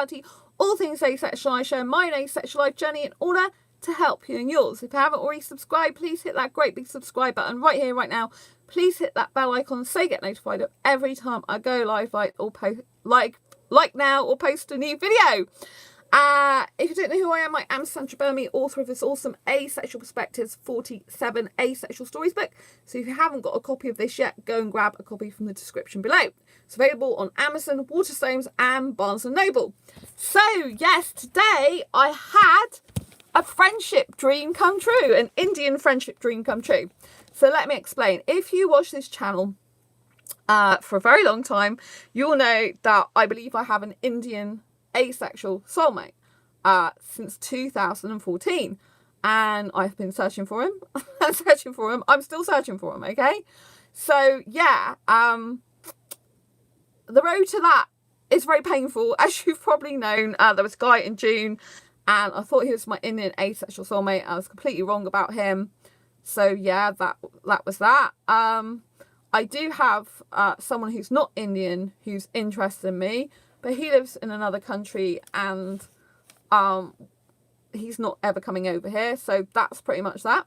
Asexuality, all things asexual. I share my asexual life journey in order to help you in yours. If you haven't already subscribed, please hit that great big subscribe button right here, right now. Please hit that bell icon so you get notified of every time I go live, like now, or post a new video. If you don't know who I am Sandra Burmy, author of this awesome Asexual Perspectives 47 Asexual Stories book. So if you haven't got a copy of this yet, go and grab a copy from the description below. It's available on Amazon, Waterstones and Barnes & Noble. So yes, today I had a friendship dream come true, an Indian friendship dream come true. So let me explain. If you watch this channel for a very long time, you'll know that I believe I have an Indian asexual soulmate since 2014, and I've been searching for him. I'm still searching for him. Okay, so yeah, the road to that is very painful, as you've probably known. There was a guy in June, and I thought he was my Indian asexual soulmate. I was completely wrong about him. So yeah, that was that. I do have someone who's not Indian who's interested in me, but he lives in another country, and he's not ever coming over here. So that's pretty much that.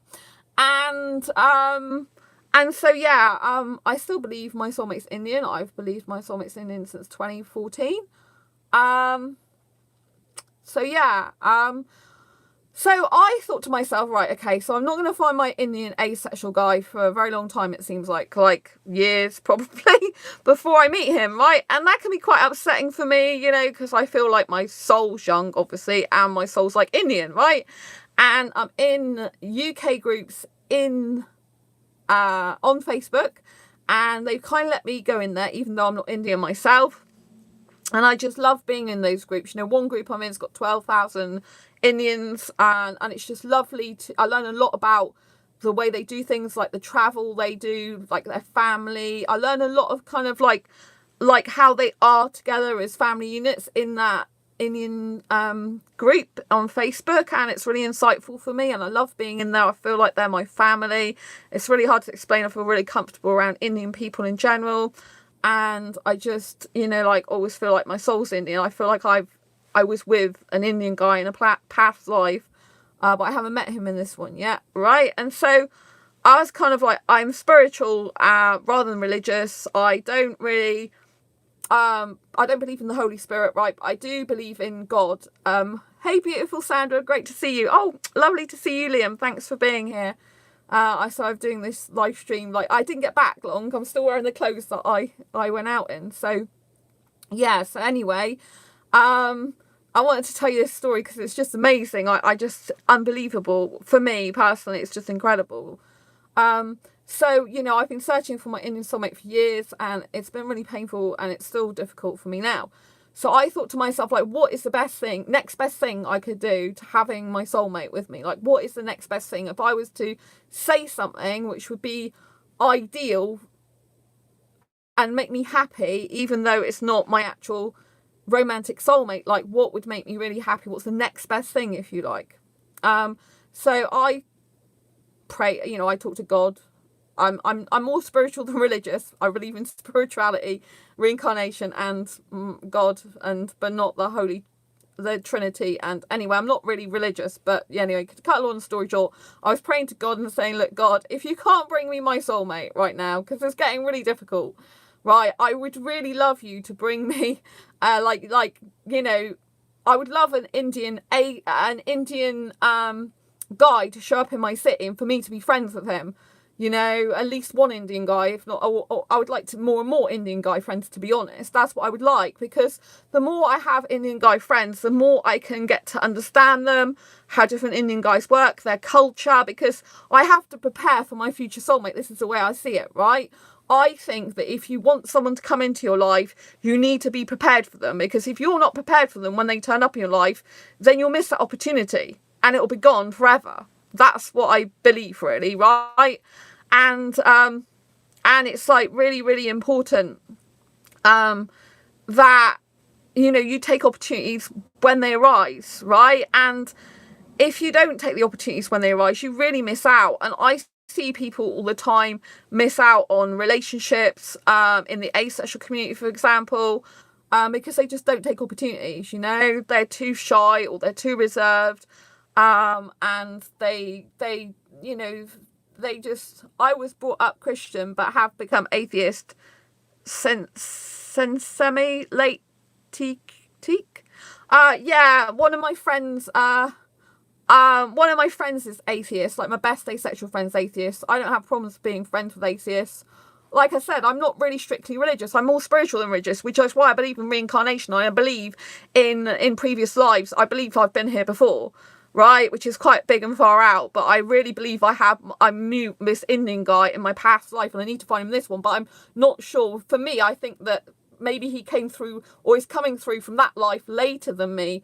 And so yeah, I still believe my soulmate's Indian. I've believed my soulmate's Indian since 2014. So yeah, so I thought to myself, right, okay, so I'm not going to find my Indian asexual guy for a very long time, it seems like years probably, before I meet him, right? And that can be quite upsetting for me, you know, because I feel like my soul's young, obviously, and my soul's like Indian, right? And I'm in UK groups on Facebook, and they kind of let me go in there, even though I'm not Indian myself. And I just love being in those groups. You know, one group I'm in's got 12,000 Indians, and it's just lovely I learn a lot about the way they do things, like the travel they do, like their family. I learn a lot of kind of like how they are together as family units in that Indian group on Facebook, and it's really insightful for me, and I love being in there. I feel like they're my family. It's really hard to explain. I feel really comfortable around Indian people in general, and I just, you know, like always feel like my soul's Indian. I feel like I was with an Indian guy in a past life, but I haven't met him in this one yet, right? And so I was kind of like, I'm spiritual rather than religious. I don't really, I don't believe in the Holy Spirit, right? But I do believe in God. Hey, beautiful Sandra, great to see you. Oh, lovely to see you, Liam. Thanks for being here. I started doing this live stream. Like, I didn't get back long. I'm still wearing the clothes that I went out in. So yeah, so anyway, I wanted to tell you this story because it's just amazing. I just, unbelievable. For me, personally, it's just incredible. So, you know, I've been searching for my Indian soulmate for years, and it's been really painful, and it's still difficult for me now. So I thought to myself, like, what is the next best thing I could do to having my soulmate with me? Like, what is the next best thing? If I was to say something which would be ideal and make me happy, even though it's not my actual romantic soulmate, like what would make me really happy? What's the next best thing, if you like? So I pray, you know, I talk to God. I'm more spiritual than religious. I believe in spirituality, reincarnation, and God, but not the Trinity. And anyway, I'm not really religious, but yeah, anyway, to cut a long story short, I was praying to God and saying, look, God, if you can't bring me my soulmate right now, because it's getting really difficult, right, I would really love you to bring me, you know, I would love an Indian guy to show up in my city and for me to be friends with him. You know, at least one Indian guy, if not, I would like to more and more Indian guy friends, to be honest. That's what I would like, because the more I have Indian guy friends, the more I can get to understand them, how different Indian guys work, their culture, because I have to prepare for my future soulmate. This is the way I see it, right? I think that if you want someone to come into your life, you need to be prepared for them, because if you're not prepared for them when they turn up in your life, then you'll miss that opportunity and it'll be gone forever. That's what I believe, really, right? And it's like really, really important that, you know, you take opportunities when they arise, right? And if you don't take the opportunities when they arise, you really miss out. And I see people all the time miss out on relationships in the asexual community, for example. because they just don't take opportunities, you know, they're too shy or they're too reserved, and they you know, they just, I was brought up Christian but have become atheist since late teak. Yeah, one of my friends is atheist, like my best asexual friend's atheist. I don't have problems being friends with atheists. Like I said, I'm not really strictly religious. I'm more spiritual than religious, which is why I believe in reincarnation. I believe in previous lives. I believe I've been here before, right? Which is quite big and far out. But I really believe I knew this Indian guy in my past life, and I need to find him in this one. But I'm not sure. For me, I think that maybe he came through or is coming through from that life later than me.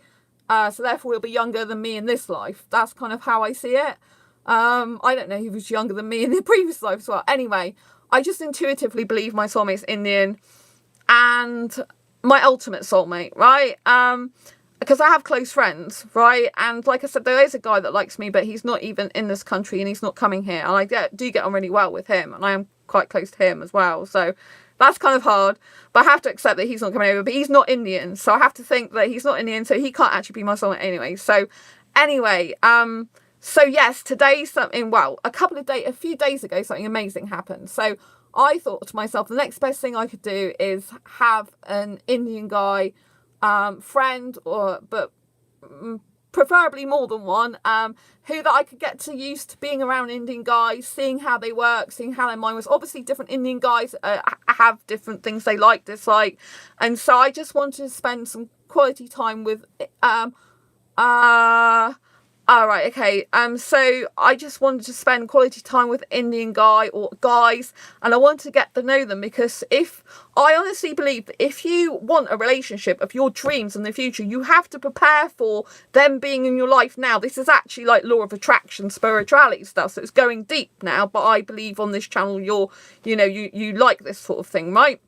So therefore he'll be younger than me in this life. That's kind of how I see it. I don't know, he was younger than me in the previous life as well. Anyway, I just intuitively believe my soulmate's Indian and my ultimate soulmate, right? Because I have close friends, right? And like I said, there is a guy that likes me, but he's not even in this country and he's not coming here. And I do get on really well with him, and I am quite close to him as well. So that's kind of hard, but I have to accept that he's not coming over. But he's not Indian, so I have to think that he's not Indian, so he can't actually be my soulmate anyway. So anyway, so yes, today a few days ago, something amazing happened. So I thought to myself, the next best thing I could do is have an Indian guy friend, but preferably more than one, who that I could get to used to being around Indian guys, seeing how they work, seeing how their mind was. Obviously different Indian guys have different things they like, dislike, and so I just wanted to spend some quality time with Alright, okay. So I just wanted to spend quality time with Indian guy or guys, and I wanted to get to know them, because I honestly believe that if you want a relationship of your dreams in the future, you have to prepare for them being in your life now. This is actually like law of attraction, spirituality stuff, so it's going deep now, but I believe on this channel you like this sort of thing, right?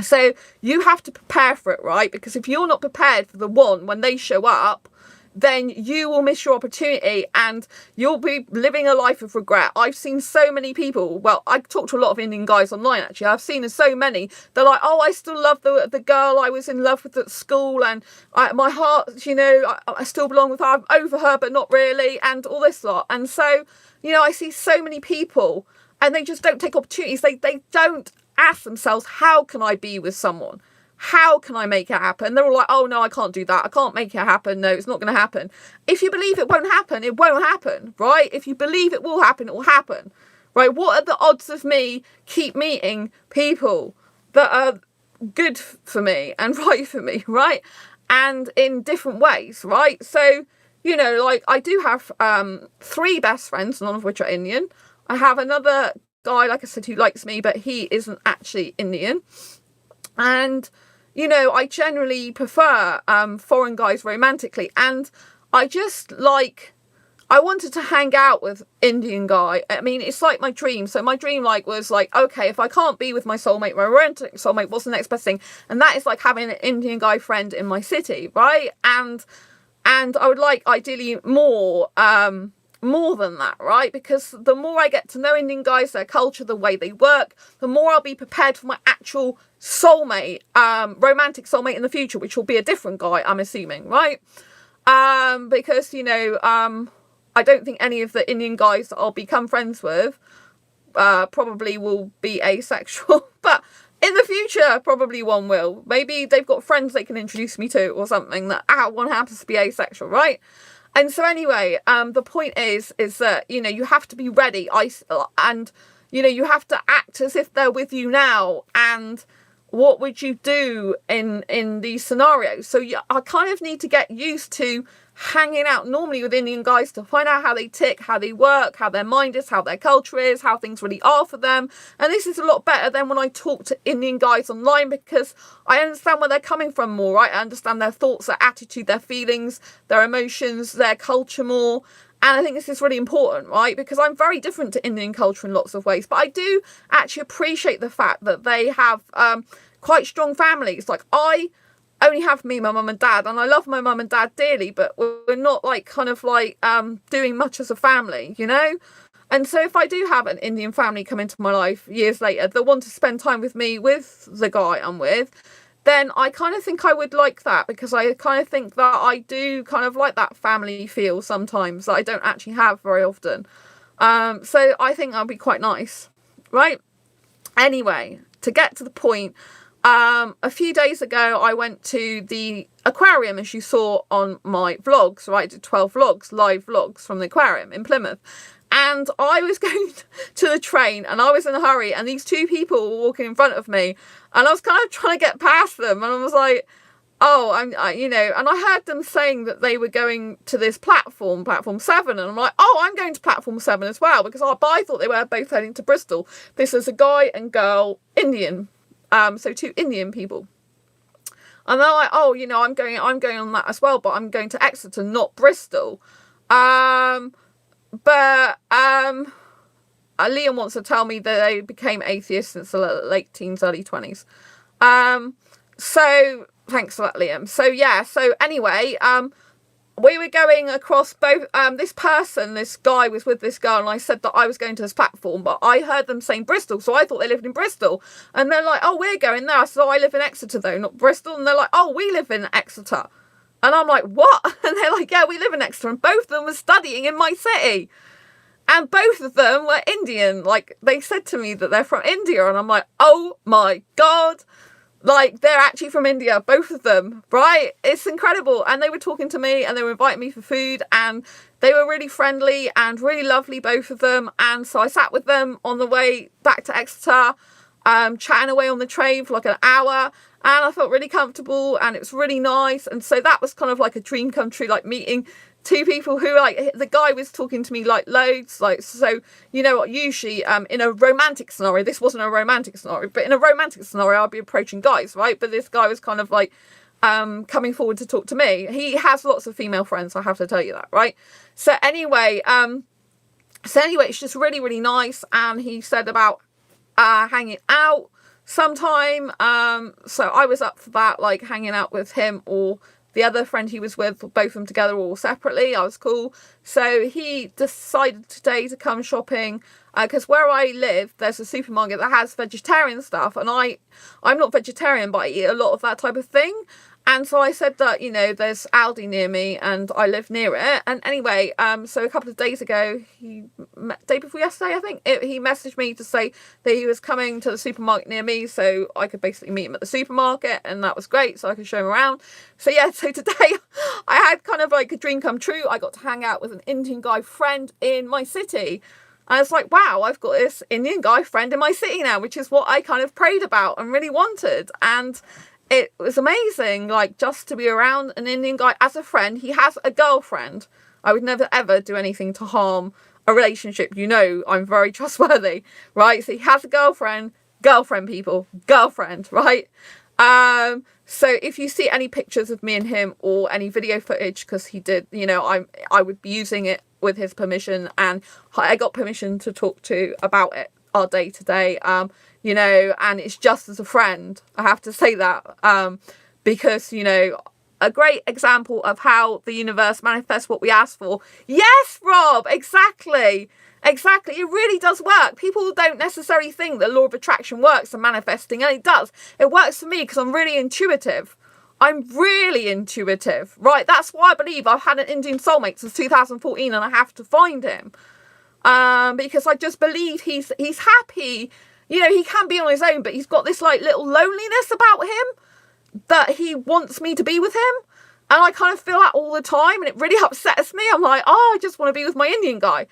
So you have to prepare for it, right? Because if you're not prepared for the one when they show up, then you will miss your opportunity and you'll be living a life of regret. I've seen so many people, well, I talk to a lot of Indian guys online actually, I've seen so many, they're like, oh, I still love the girl I was in love with at school, and my heart, I still belong with her, I'm over her but not really, and all this lot. And so, I see so many people and they just don't take opportunities. They don't ask themselves, how can I be with someone? How can I make it happen? They're all like, oh no, I can't do that. I can't make it happen. No, it's not going to happen. If you believe it won't happen, it won't happen, right? If you believe it will happen, it will happen, right? What are the odds of me keep meeting people that are good for me and right for me, right? And in different ways, right? So, I do have 3 best friends, none of which are Indian. I have another guy, like I said, who likes me, but he isn't actually Indian. And, I generally prefer foreign guys romantically. And I wanted to hang out with Indian guy. I mean, it's like my dream. So my dream was okay, if I can't be with my soulmate, my romantic soulmate, what's the next best thing? And that is like having an Indian guy friend in my city, right? And I would like ideally more than that, right? Because the more I get to know Indian guys, their culture, the way they work, the more I'll be prepared for my actual soulmate, romantic soulmate in the future, which will be a different guy, I'm assuming, right? Because, I don't think any of the Indian guys that I'll become friends with probably will be asexual, but in the future, probably one will. Maybe they've got friends they can introduce me to or something that one happens to be asexual, right? And so anyway, the point is that, you have to be ready, and, you have to act as if they're with you now. And what would you do in these scenarios? So I kind of need to get used to hanging out normally with Indian guys to find out how they tick, how they work, how their mind is, how their culture is, how things really are for them. And this is a lot better than when I talk to Indian guys online, because I understand where they're coming from more, right? I understand their thoughts, their attitude, their feelings, their emotions, their culture more. And I think this is really important, right? Because I'm very different to Indian culture in lots of ways. But I do actually appreciate the fact that they have quite strong families. Like, I only have me, my mum and dad, and I love my mum and dad dearly, but we're not doing much as a family, And so if I do have an Indian family come into my life years later that want to spend time with me, with the guy I'm with, then I kind of think I would like that, because I kind of think that I do kind of like that family feel sometimes that I don't actually have very often. So I think that'd be quite nice, right? Anyway, to get to the point, a few days ago I went to the aquarium, as you saw on my vlogs, right? I did 12 vlogs, live vlogs from the aquarium in Plymouth. And I was going to the train and I was in a hurry, and these two people were walking in front of me, and I was kind of trying to get past them, and I was like, oh, and I heard them saying that they were going to this platform 7, and I'm like, oh, I'm going to platform 7 as well, because I thought they were both heading to Bristol. This is a guy and girl, Indian, so 2 Indian people. And they're like, oh, I'm going on that as well, but I'm going to Exeter, not Bristol. But Liam wants to tell me that they became atheists since the late teens, early 20s. So thanks for that, Liam. So yeah, so anyway, we were going across both, this guy was with this girl, and I said that I was going to this platform, but I heard them saying Bristol, so I thought they lived in Bristol. And they're like, oh, we're going there. I said, oh, I live in Exeter though, not Bristol. And they're like, oh, we live in Exeter. And I'm like, what? And they're like, yeah, we live in Exeter. And both of them were studying in my city. And both of them were Indian. Like, they said to me that they're from India. And I'm like, oh my God. Like, they're actually from India, both of them, right? It's incredible. And they were talking to me, and they were inviting me for food, and they were really friendly and really lovely, both of them. And so I sat with them on the way back to Exeter, chatting away on the train for like an hour. And I felt really comfortable, and it was really nice. And so that was kind of like a dream come true, like meeting 2 people who, like, the guy was talking to me like loads, like, so, usually in a romantic scenario, this wasn't a romantic scenario, but in a romantic scenario I'd be approaching guys, right? But this guy was kind of like coming forward to talk to me. He has lots of female friends, I have to tell you that, right? So anyway, it's just really, really nice. And he said about hanging out sometime, so I was up for that, like hanging out with him or the other friend he was with, both of them together or separately. I was cool. So he decided today to come shopping, because where I live, there's a supermarket that has vegetarian stuff, and I'm not vegetarian, but I eat a lot of that type of thing. And so I said that, there's Aldi near me and I live near it. And anyway, so a couple of days ago, day before yesterday, I think, he messaged me to say that he was coming to the supermarket near me, so I could basically meet him at the supermarket, and that was great, so I could show him around. So yeah, so today I had kind of like a dream come true. I got to hang out with an Indian guy friend in my city. And it's like, wow, I've got this Indian guy friend in my city now, which is what I kind of prayed about and really wanted. And it was amazing, like, just to be around an Indian guy as a friend. He has a girlfriend. I would never, ever do anything to harm a relationship. I'm very trustworthy, right? So he has a girlfriend, people, girlfriend, right? So if you see any pictures of me and him or any video footage, because he did, I would be using it with his permission, and I got permission to talk to about it, our day to day, and it's just as a friend, I have to say that, because, a great example of how the universe manifests what we ask for. Yes, Rob, exactly. It really does work. People don't necessarily think that law of attraction works and manifesting, and it does. It works for me because I'm really intuitive. Right? That's why I believe I've had an Indian soulmate since 2014, and I have to find him. Because I just believe he's happy. He can be on his own, but he's got this like little loneliness about him that he wants me to be with him. And I kind of feel that all the time, and it really upsets me. I'm like, oh, I just want to be with my Indian guy.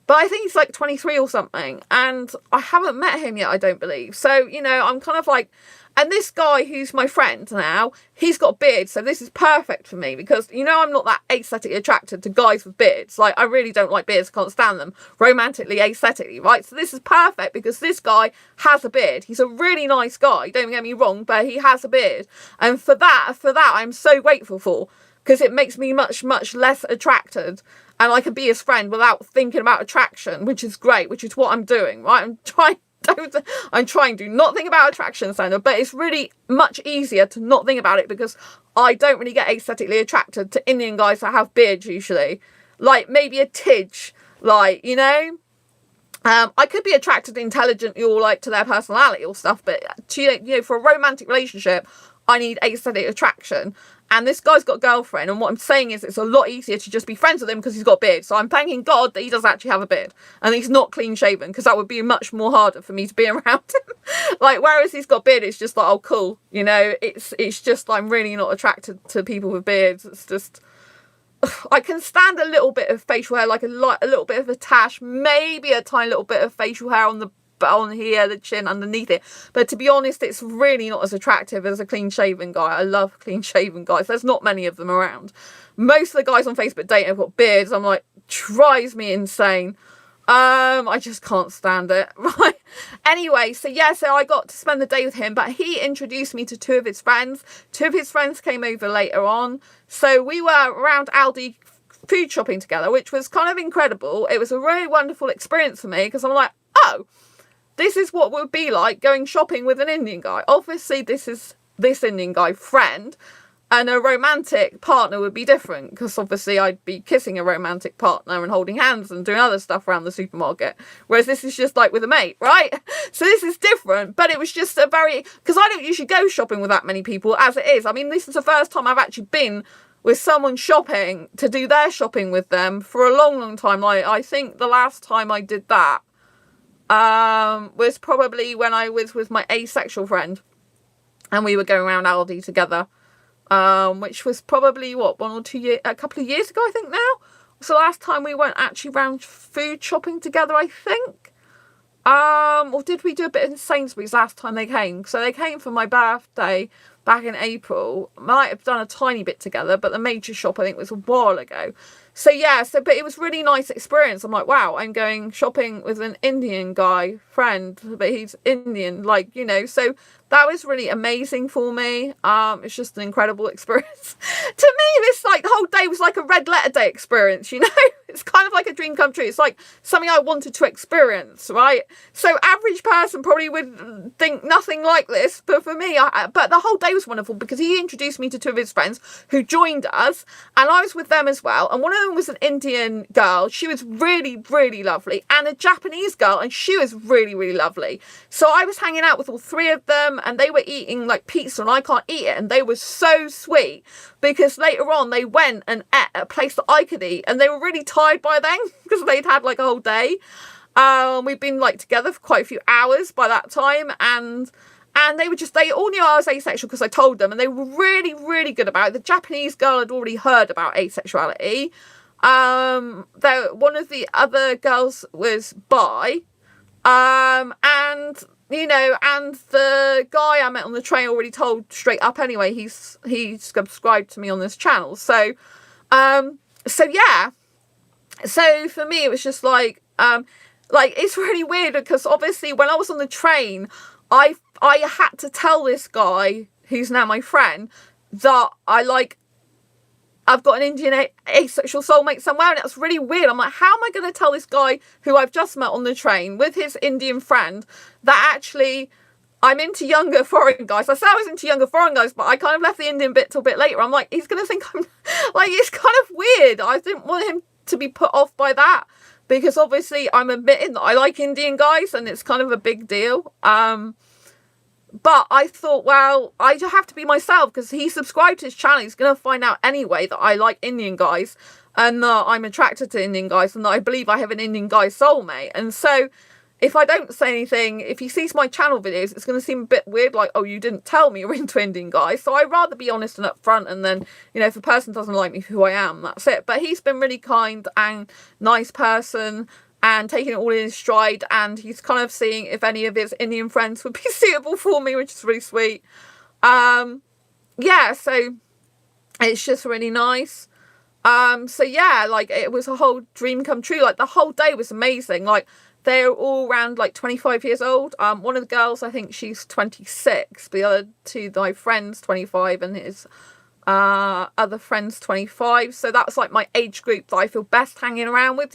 But I think he's like 23 or something, and I haven't met him yet, I don't believe. So, I'm kind of like, and this guy who's my friend now, he's got a beard, so this is perfect for me, because, I'm not that aesthetically attracted to guys with beards. Like, I really don't like beards, can't stand them, romantically, aesthetically, right? So this is perfect, because this guy has a beard. He's a really nice guy, don't get me wrong, but he has a beard. And for that, I'm so grateful for, because it makes me much, much less attracted. And I can be his friend without thinking about attraction, which is great, which is what I'm doing, right? I'm trying to not think about attraction, Sandra, but it's really much easier to not think about it, because I don't really get aesthetically attracted to Indian guys that have beards usually. Like, maybe a tidge, like, I could be attracted intelligently or like to their personality or stuff, but for a romantic relationship, I need aesthetic attraction. And this guy's got a girlfriend, and what I'm saying is it's a lot easier to just be friends with him because he's got a beard. So I'm thanking God that he does actually have a beard and he's not clean shaven, because that would be much more harder for me to be around him. Like, whereas he's got a beard, it's just like, oh, cool. You know, it's just, I'm really not attracted to people with beards. It's just, I can stand a little bit of facial hair, like a little bit of a tash, maybe a tiny little bit of facial hair on here, the chin, underneath it. But to be honest, it's really not as attractive as a clean shaven guy. I love clean shaven guys. There's not many of them around. Most of the guys on Facebook dating have got beards. I'm like, drives me insane. I just can't stand it. Right. Anyway, so I got to spend the day with him, but he introduced me to two of his friends. Two of his friends came over later on. So we were around Aldi food shopping together, which was kind of incredible. It was a really wonderful experience for me, because I'm like, oh, this is what it would be like going shopping with an Indian guy. Obviously, this Indian guy friend, and a romantic partner would be different, because obviously I'd be kissing a romantic partner and holding hands and doing other stuff around the supermarket. Whereas this is just like with a mate, right? So this is different, but it was just because I don't usually go shopping with that many people as it is. I mean, this is the first time I've actually been with someone shopping to do their shopping with them for a long, long time. Like, I think the last time I did that was probably when I was with my asexual friend and we were going around Aldi together. Which was probably a couple of years ago, I think now. So last time we went actually round food shopping together, I think. Or did we do a bit in Sainsbury's last time they came? So they came for my birthday back in April. Might have done a tiny bit together, but the major shop I think was a while ago. So but it was a really nice experience. I'm like, wow, I'm going shopping with an Indian guy friend, but he's Indian, like, you know, so that was really amazing for me. It's just an incredible experience. To me, this the whole day was like a red letter day experience, you know? It's kind of like a dream come true. It's like something I wanted to experience, right? So average person probably would think nothing like this, but for me, but the whole day was wonderful because he introduced me to two of his friends who joined us, and I was with them as well. And one of them was an Indian girl. She was really, really lovely, and a Japanese girl, and she was really, really lovely. So I was hanging out with all three of them, and they were eating like pizza, and I can't eat it, and they were so sweet because later on they went and ate at a place that I could eat, and they were really tired by then because they'd had like a whole day. We'd been like together for quite a few hours by that time, and they all knew I was asexual because I told them, and they were really, really good about it. The Japanese girl had already heard about asexuality. One of the other girls was bi, and the guy I met on the train already told straight up anyway, he subscribed to me on this channel. So for me it was just like it's really weird because obviously when I was on the train, I had to tell this guy who's now my friend that I've got an Indian asexual soulmate somewhere, and that's really weird. I'm like, how am I going to tell this guy who I've just met on the train with his Indian friend that actually I'm into younger foreign guys? I said I was into younger foreign guys, but I kind of left the Indian bit till a bit later. I'm like, he's going to think I'm like, it's kind of weird. I didn't want him to be put off by that because obviously I'm admitting that I like Indian guys and it's kind of a big deal. But I thought, well, I have to be myself because he subscribed to his channel. He's going to find out anyway that I like Indian guys and that I'm attracted to Indian guys and that I believe I have an Indian guy soulmate. And so if I don't say anything, if he sees my channel videos, it's going to seem a bit weird, like, oh, you didn't tell me you're into Indian guys. So I'd rather be honest and upfront, and then, if a person doesn't like me for who I am, that's it. But he's been really kind and nice person, and taking it all in his stride, and he's kind of seeing if any of his Indian friends would be suitable for me, which is really sweet. So it's just really nice. It was a whole dream come true. Like, the whole day was amazing. Like, they're all around, 25 years old. One of the girls, I think she's 26. The other two, my friend's 25, and his other friend's 25. So that's, my age group that I feel best hanging around with.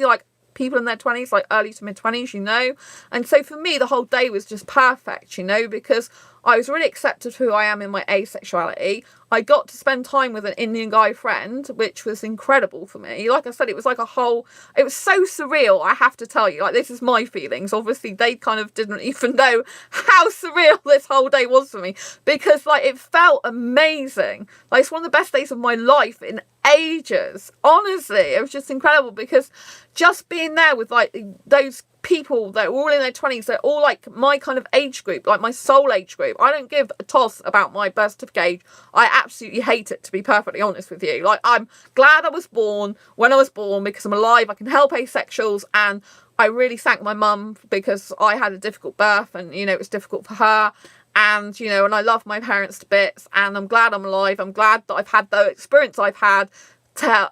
people in their 20s, like early to mid 20s, you know. And so for me, the whole day was just perfect, you know, because I was really accepted for who I am in my asexuality. I got to spend time with an Indian guy friend, which was incredible for me. Like I said, it was like it was so surreal, I have to tell you. Like, this is my feelings. Obviously, they kind of didn't even know how surreal this whole day was for me, because like it felt amazing. Like, it's one of the best days of my life in ages. Honestly, it was just incredible, because just being there with like those people that were all in their 20s, they're all like my kind of age group, like my soul age group. I don't give a toss about my birth certificate age. I absolutely hate it, to be perfectly honest with you. Like, I'm glad I was born when I was born, because I'm alive, I can help asexuals, and I really thank my mum, because I had a difficult birth, and you know, it was difficult for her, and you know, and I love my parents to bits, and I'm glad I'm alive. I'm glad that I've had the experience I've had,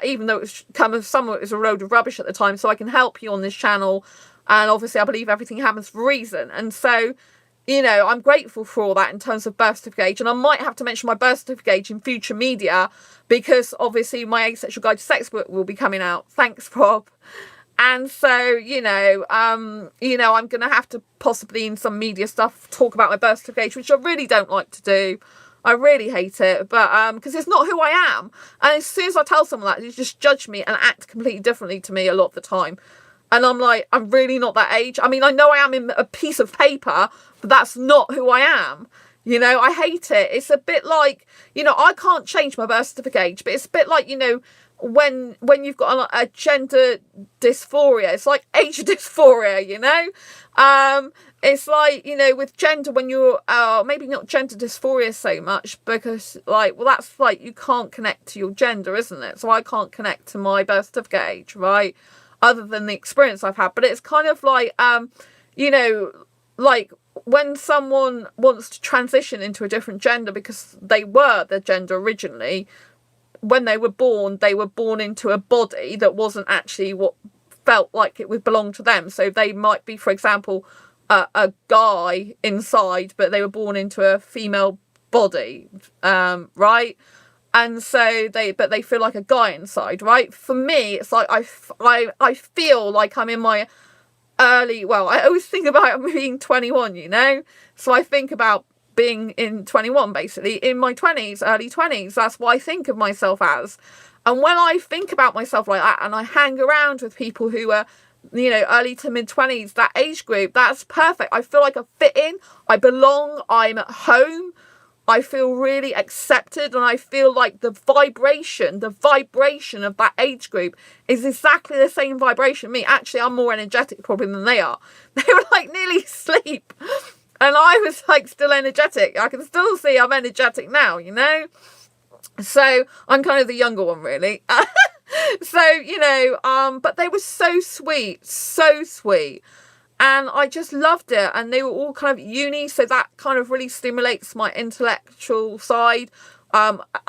even though it was some of it was a load of rubbish at the time, so I can help you on this channel. And obviously, I believe everything happens for a reason. And so, you know, I'm grateful for all that in terms of birth certificate age. And I might have to mention my birth certificate age in future media, because obviously my Asexual Guide to Sex book will be coming out. Thanks, Rob. And so, you know, I'm going to have to possibly in some media stuff talk about my birth certificate age, which I really don't like to do. I really hate it, but because it's not who I am. And as soon as I tell someone that, they just judge me and act completely differently to me a lot of the time. And I'm like, I'm really not that age. I mean, I know I am in a piece of paper, but that's not who I am. You know, I hate it. It's a bit like, you know, I can't change my birth certificate age, but it's a bit like, you know, when you've got a gender dysphoria, it's like age dysphoria, you know. It's like, you know, with gender, when you're maybe not gender dysphoria so much, because like, well, that's like you can't connect to your gender, isn't it? So I can't connect to my birth certificate age, right? Other than the experience I've had. But it's kind of like, you know, like when someone wants to transition into a different gender because they were their gender originally, when they were born into a body that wasn't actually what felt like it would belong to them. So they might be, for example, a guy inside, but they were born into a female body, right? And so they feel like a guy inside, right? For me, it's like I feel like I'm in my early, well, I always think about being 21, you know? So I think about being in 21, basically, in my 20s, early 20s. That's what I think of myself as. And when I think about myself like that, and I hang around with people who are, you know, early to mid 20s, that age group, that's perfect. I feel like I fit in, I belong, I'm at home. I feel really accepted, and I feel like the vibration of that age group is exactly the same vibration me. Actually, I'm more energetic probably than they are. They were like nearly asleep, and I was like still energetic. I can still see I'm energetic now, you know? So I'm kind of the younger one, really. So, you know, but they were so sweet, so sweet. And I just loved it. And they were all kind of uni, so that kind of really stimulates my intellectual side.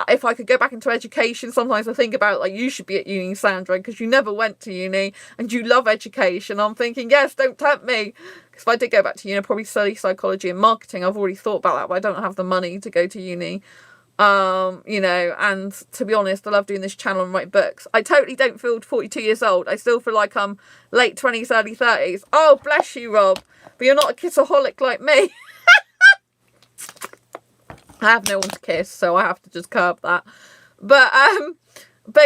If I could go back into education, sometimes I think about, like, you should be at uni, Sandra, because you never went to uni and you love education. I'm thinking, yes, don't tempt me. Because if I did go back to uni, I'd probably study psychology and marketing. I've already thought about that, but I don't have the money to go to uni. You know, and to be honest, I love doing this channel and write books. I totally don't feel 42 years old. I still feel like I'm late 20s, early 30s. Oh, bless you, Rob. But you're not a kissaholic like me. I have no one to kiss, so I have to just curb that. But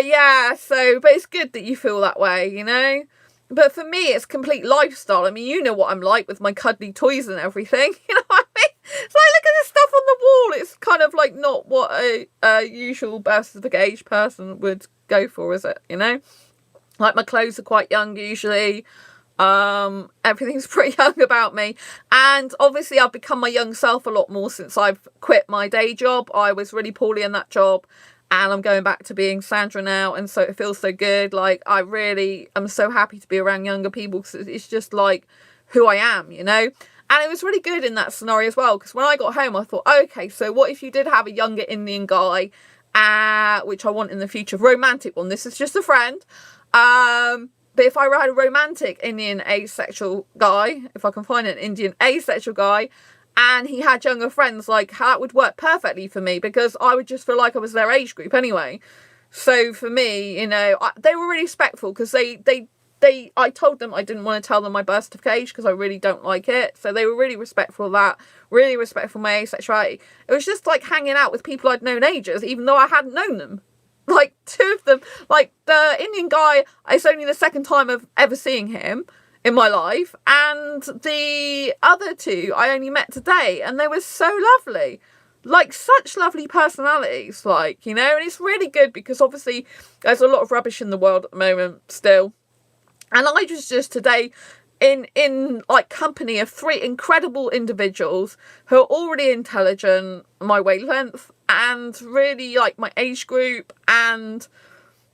yeah, but it's good that you feel that way, you know? But for me, it's complete lifestyle. I mean, you know what I'm like with my cuddly toys and everything. You know what I mean? It's like, look at the stuff on the wall. It's kind of like not what a usual birth certificate age person would go for, is it? You know? Like, my clothes are quite young usually. Everything's pretty young about me. And obviously I've become my young self a lot more since I've quit my day job. I was really poorly in that job. And I'm going back to being Sandra now, and so it feels so good. Like, I really am so happy to be around younger people, because it's just like who I am, you know? And it was really good in that scenario as well, because when I got home, I thought, okay, so what if you did have a younger Indian guy, which I want in the future, romantic one. This is just a friend. But if I had a romantic Indian asexual guy, if I can find an Indian asexual guy, and he had younger friends, like, that would work perfectly for me, because I would just feel like I was their age group anyway. So for me, you know, they were really respectful, because they I told them I didn't want to tell them my birth certificate because I really don't like it. So they were really respectful of that, really respectful of my asexuality. It was just like hanging out with people I'd known ages, even though I hadn't known them. Like, two of them, like the Indian guy, it's only the second time of ever seeing him in my life. And the other two I only met today, and they were so lovely. Like, such lovely personalities, like, you know, and it's really good because obviously there's a lot of rubbish in the world at the moment still. And I was just today in like company of three incredible individuals who are already intelligent, my wavelength, and really like my age group, and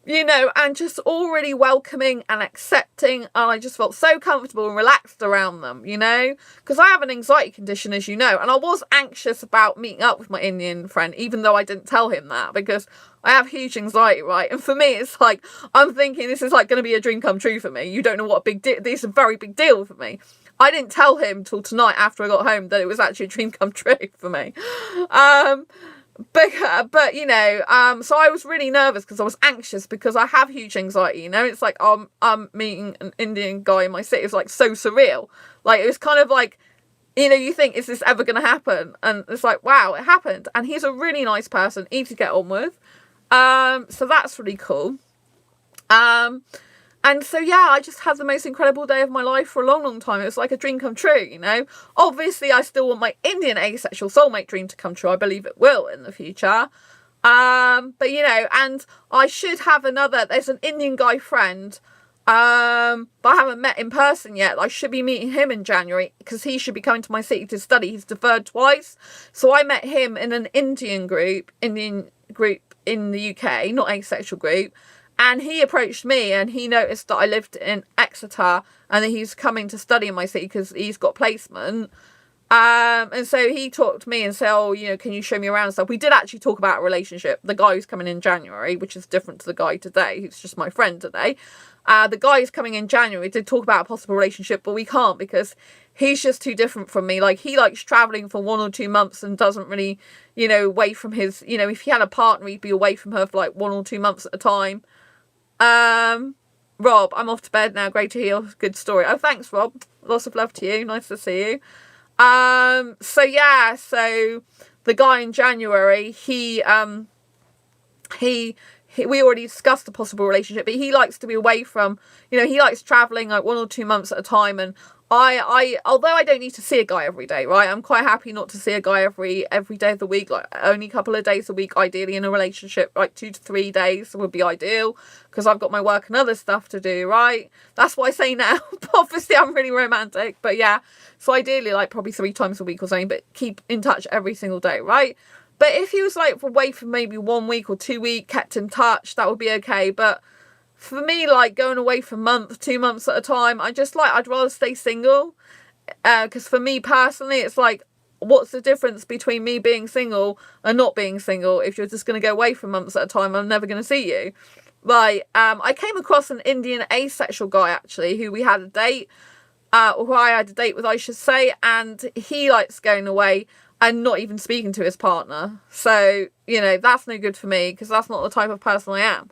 you know, and just all really welcoming and accepting, and I just felt so comfortable and relaxed around them, you know, because I have an anxiety condition, as you know, and I was anxious about meeting up with my Indian friend, even though I didn't tell him that, because I have huge anxiety, right? And for me, it's like, I'm thinking this is like going to be a dream come true for me. You don't know what a big deal, this is a very big deal for me. I didn't tell him till tonight after I got home that it was actually a dream come true for me. But you know, so I was really nervous because I was anxious because I have huge anxiety, you know. It's like I'm meeting an Indian guy in my city. It's like so surreal. Like, it was kind of like, you know, you think, is this ever going to happen? And it's like, wow, it happened. And he's a really nice person, easy to get on with. So that's really cool. And so, yeah, I just had the most incredible day of my life for a long, long time. It was like a dream come true, you know. Obviously, I still want my Indian asexual soulmate dream to come true. I believe it will in the future. But, you know, and I should have there's an Indian guy friend, but I haven't met in person yet. I should be meeting him in January because he should be coming to my city to study. He's deferred twice. So I met him in an Indian group in the UK, not asexual group. And he approached me and he noticed that I lived in Exeter and that he's coming to study in my city because he's got placement. And so he talked to me and said, oh, you know, can you show me around and stuff? We did actually talk about a relationship. The guy who's coming in January, which is different to the guy today, who's just my friend today. The guy who's coming in January did talk about a possible relationship, but we can't because he's just too different from me. Like, he likes traveling for 1 or 2 months and doesn't really, you know, away from his, you know, if he had a partner, he'd be away from her for like 1 or 2 months at a time. Rob, I'm off to bed now. Great to hear. Good story. Oh, thanks, Rob. Lots of love to you. Nice to see you. So yeah, so the guy in January, we already discussed a possible relationship, but he likes to be away from, you know, he likes traveling like 1 or 2 months at a time. And although I don't need to see a guy every day, right? I'm quite happy not to see a guy every day of the week, like only a couple of days a week, ideally in a relationship, like 2 to 3 days would be ideal because I've got my work and other stuff to do, right? That's what I say now. Obviously, I'm really romantic, but yeah. So ideally, like probably 3 times a week or something, but keep in touch every single day, right? But if he was like away for maybe 1 week or 2 weeks, kept in touch, that would be okay. But for me, like going away for a month, 2 months at a time, I'd rather stay single. Because for me personally, it's like, what's the difference between me being single and not being single? If you're just going to go away for months at a time, I'm never going to see you. Like, I came across an Indian asexual guy, actually, who we had a date, who I had a date with, I should say, and he likes going away and not even speaking to his partner. So, you know, that's no good for me because that's not the type of person I am.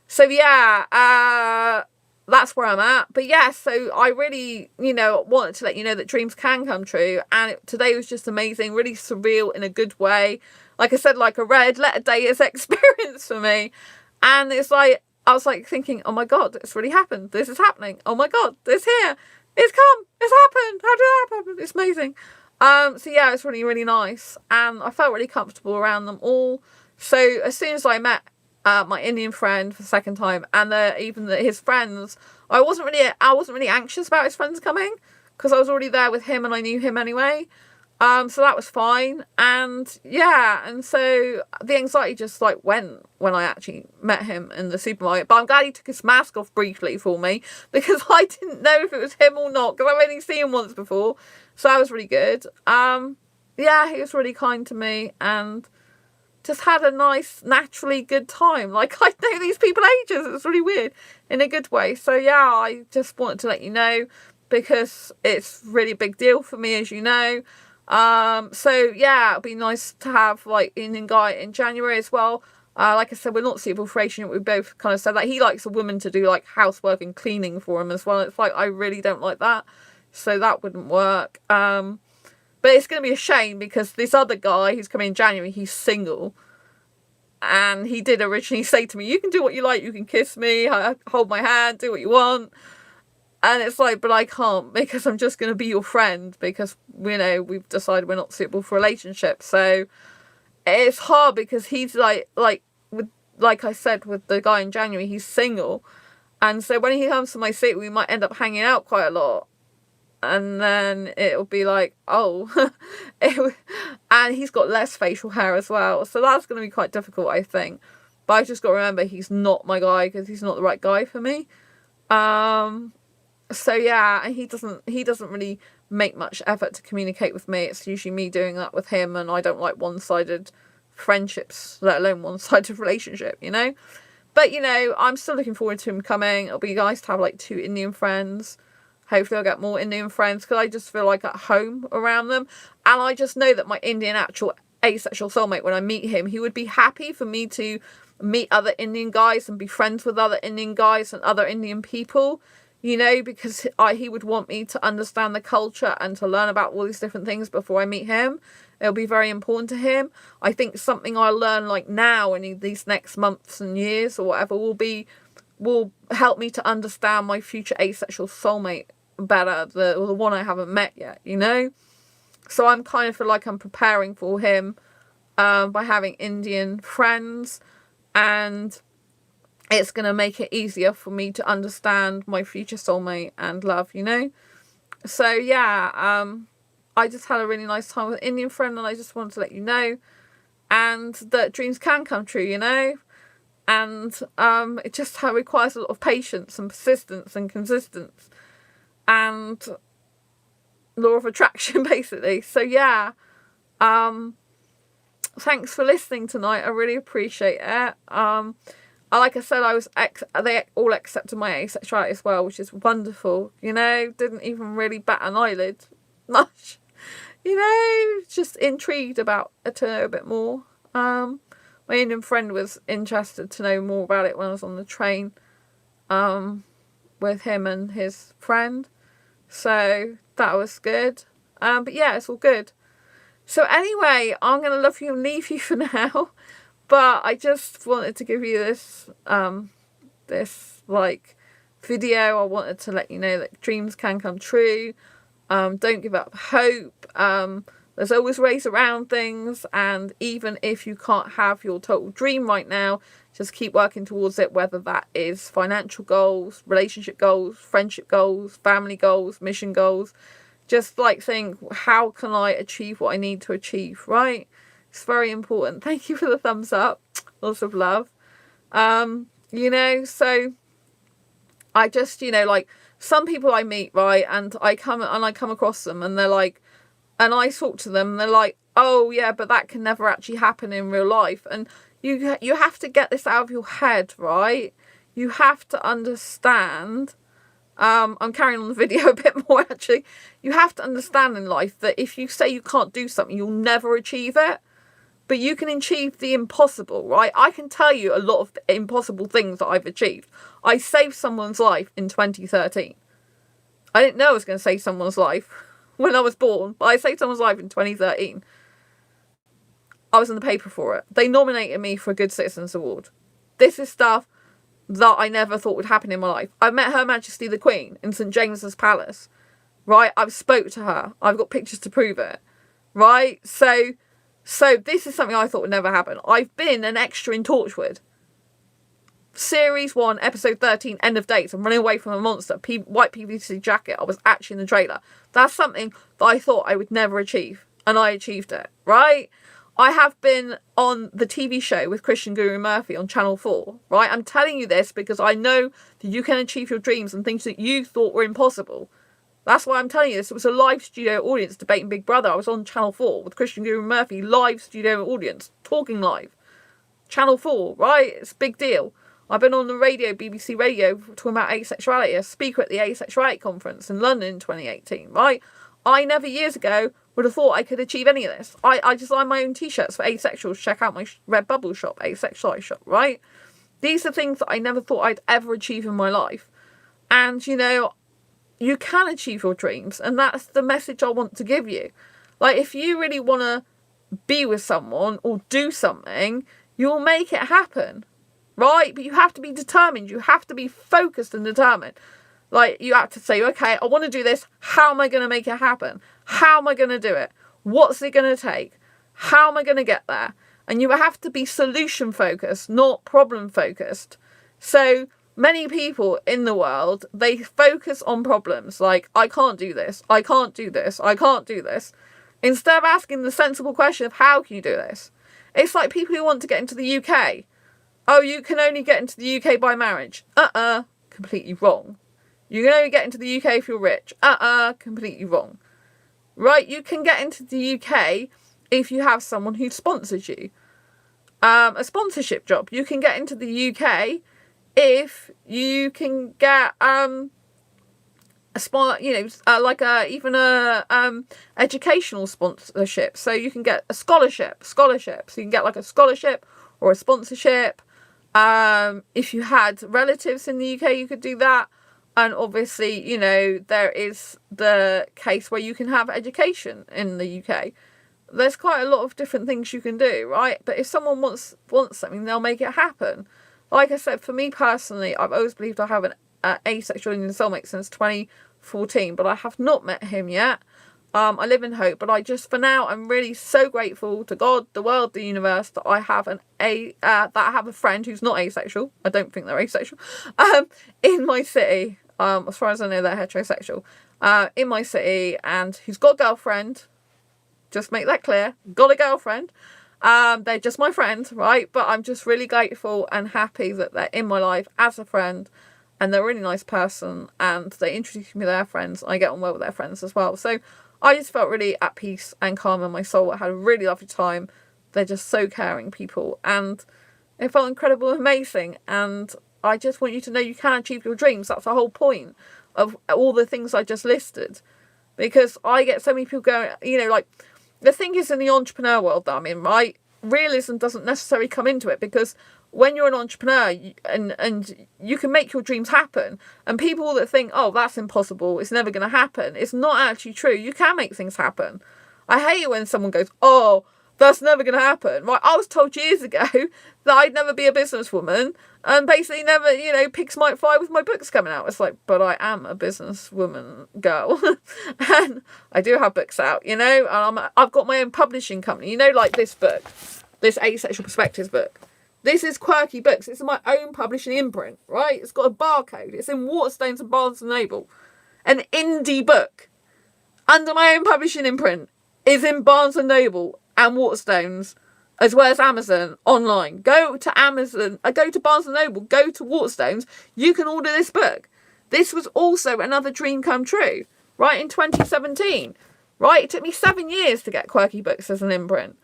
So yeah, that's where I'm at. But yeah, so I really, you know, wanted to let you know that dreams can come true. And today was just amazing, really surreal in a good way. Like I said, like a red letter day's experience for me. And it's like, I was like thinking, oh my God, it's really happened. This is happening. Oh my God, it's here. It's come. It's happened. How did it happen? It's amazing. So yeah, it's really, really nice. And I felt really comfortable around them all. So as soon as I met my Indian friend for the second time, and his friends, I wasn't really anxious about his friends coming because I was already there with him and I knew him anyway. So that was fine. And yeah, and so the anxiety just like went when I actually met him in the supermarket. But I'm glad he took his mask off briefly for me because I didn't know if it was him or not because I've only seen him once before. So that was really good. Yeah, he was really kind to me and just had a nice, naturally good time. Like, I know these people ages. It's really weird in a good way. So yeah, I just wanted to let you know because it's really a big deal for me, as you know. So yeah, it'd be nice to have like Indian guy in January as well. Like I said, we're not suitable for relationship. We both kind of said that. He likes a woman to do like housework and cleaning for him as well. It's like, I really don't like that. So that wouldn't work. But it's going to be a shame because this other guy who's coming in January, he's single. And he did originally say to me, you can do what you like. You can kiss me, hold my hand, do what you want. And it's like, but I can't because I'm just going to be your friend because, you know, we've decided we're not suitable for a relationship. So it's hard because he's like I said, with the guy in January, he's single. And so when he comes to my city, we might end up hanging out quite a lot. And then it'll be like, oh, and he's got less facial hair as well. So that's going to be quite difficult, I think. But I just got to remember he's not my guy because he's not the right guy for me. So yeah, he doesn't really make much effort to communicate with me. It's usually me doing that with him, and I don't like one-sided friendships, let alone one-sided relationship, you know. But, you know, I'm still looking forward to him coming. It'll be nice to have like 2 Indian friends. Hopefully I'll get more Indian friends because I just feel like at home around them. And I just know that my Indian actual asexual soulmate, when I meet him, he would be happy for me to meet other Indian guys and be friends with other Indian guys and other Indian people, you know, because he would want me to understand the culture and to learn about all these different things before I meet him. It'll be very important to him. I think something I learn like now in these next months and years or whatever will help me to understand my future asexual soulmate better, the one I haven't met yet, you know. So I'm kind of feel like I'm preparing for him by having Indian friends, and it's going to make it easier for me to understand my future soulmate and love, you know. So yeah, I just had a really nice time with an Indian friend, and I just wanted to let you know, and that dreams can come true, you know. And it just requires a lot of patience and persistence and consistency and law of attraction, basically. So yeah, thanks for listening tonight. I really appreciate it. Like I said, they all accepted my asexuality as well, which is wonderful. You know, didn't even really bat an eyelid much. You know, just intrigued about it to know a bit more. My Indian friend was interested to know more about it when I was on the train with him and his friend. So that was good. But yeah, it's all good. So anyway, I'm going to love you and leave you for now. But I just wanted to give you this like video. I wanted to let you know that dreams can come true. Don't give up hope. There's always ways around things, and even if you can't have your total dream right now, just keep working towards it, whether that is financial goals, relationship goals, friendship goals, family goals, mission goals. Just like think, how can I achieve what I need to achieve, right? It's very important. Thank you for the thumbs up. Lots of love. You know, so I just, you know, like some people I meet, right, and I come across them and they're like, and I talk to them and they're like, oh yeah, but that can never actually happen in real life. And you have to get this out of your head, right? You have to understand. I'm carrying on the video a bit more actually. You have to understand in life that if you say you can't do something, you'll never achieve it. But you can achieve the impossible, right? I can tell you a lot of impossible things that I've achieved. I saved someone's life in 2013. I didn't know I was going to save someone's life when I was born, but I saved someone's life in 2013. I was in the paper for it. They nominated me for a Good Citizens Award. This is stuff that I never thought would happen in my life. I met Her Majesty the Queen in St James's Palace, right? I've spoke to her. I've got pictures to prove it, right? So this is something I thought would never happen. I've been an extra in Torchwood. Series 1, episode 13, end of dates. I'm running away from a monster. White PVC jacket. I was actually in the trailer. That's something that I thought I would never achieve. And I achieved it, right? I have been on the TV show with Christian Guru Murphy on Channel 4, right? I'm telling you this because I know that you can achieve your dreams and things that you thought were impossible. That's why I'm telling you this. It was a live studio audience debating Big Brother. I was on Channel 4 with Christian Guru Murphy, live studio audience, talking live. Channel 4, right? It's a big deal. I've been on the radio, BBC Radio, talking about asexuality, a speaker at the Asexuality conference in London in 2018, right? I never years ago would have thought I could achieve any of this. I design my own t-shirts for Asexual. Check out my Redbubble shop, Asexualise shop, right? These are things that I never thought I'd ever achieve in my life. And, you know, you can achieve your dreams. And that's the message I want to give you. Like, if you really want to be with someone or do something, you'll make it happen, right? But you have to be determined. You have to be focused and determined. Like, you have to say, okay, I want to do this. How am I going to make it happen? How am I going to do it? What's it going to take? How am I going to get there? And you have to be solution focused, not problem focused. So many people in the world, they focus on problems. Like, I can't do this. I can't do this. I can't do this. Instead of asking the sensible question of how can you do this? It's like people who want to get into the UK. Oh, you can only get into the UK by marriage. Completely wrong. You can only get into the UK if you're rich. Completely wrong. Right? You can get into the UK if you have someone who sponsors you. A sponsorship job. You can get into the UK if you can get educational sponsorship. So you can get a scholarship. So you can get like a scholarship or a sponsorship. If you had relatives in the UK, you could do that. And obviously, you know, there is the case where you can have education in the UK. There's quite a lot of different things you can do, right? But if someone wants something, they'll make it happen. Like I said, for me personally, I've always believed I have an asexual Indian soulmate since 2014, but I have not met him yet. I live in hope, but I just, for now, I'm really so grateful to God, the world, the universe, that I have that I have a friend who's not asexual. I don't think they're asexual. In my city, as far as I know, they're heterosexual. In my city, and who's got a girlfriend. Just make that clear. Got a girlfriend. They're just my friend, right? But I'm just really grateful and happy that they're in my life as a friend. And they're a really nice person. And they introduced me to their friends. I get on well with their friends as well. So I just felt really at peace and calm in my soul. I had a really lovely time. They're just so caring people. And it felt incredible and amazing. And I just want you to know you can achieve your dreams. That's the whole point of all the things I just listed. Because I get so many people going, you know, like, the thing is, in the entrepreneur world that I'm in, right, realism doesn't necessarily come into it, because when you're an entrepreneur and you can make your dreams happen, and people that think, oh, that's impossible, it's never going to happen, it's not actually true. You can make things happen. I hate it when someone goes, oh, that's never going to happen. Right, I was told years ago that I'd never be a businesswoman, and basically never, you know, pigs might fly with my books coming out. It's like, but I am a businesswoman girl. And I do have books out, you know, and I've got my own publishing company, you know, like this book, this Asexual Perspectives book. This is Quirky Books. It's my own publishing imprint, right? It's got a barcode. It's in Waterstones and Barnes & Noble. An indie book under my own publishing imprint is in Barnes & Noble and Waterstones, as well as Amazon online. Go to Amazon, go to Barnes & Noble, go to Waterstones. You can order this book. This was also another dream come true, right, in 2017. Right? It took me 7 years to get Quirky Books as an imprint.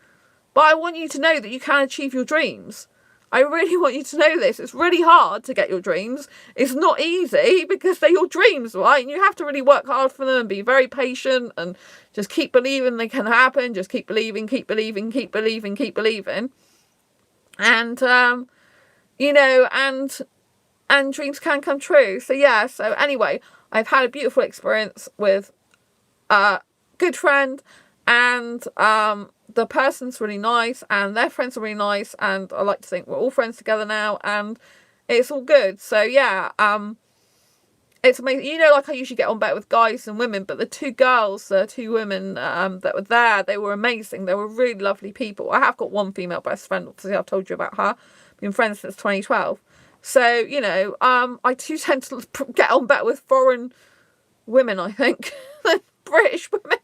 But I want you to know that you can achieve your dreams. I really want you to know this. It's really hard to get your dreams. It's not easy because they're your dreams, right? And you have to really work hard for them and be very patient and just keep believing they can happen. Just keep believing, keep believing, keep believing, keep believing. And, you know, and dreams can come true. So, yeah. So, anyway, I've had a beautiful experience with a good friend, and the person's really nice, and their friends are really nice, and I like to think we're all friends together now, and it's all good. So yeah, it's amazing. You know, like, I usually get on better with guys than women, but the two women that were there, they were amazing. They were really lovely people. I have got one female best friend, obviously I've told you about her. Been friends since 2012. So, you know, I do tend to get on better with foreign women, I think, than British women.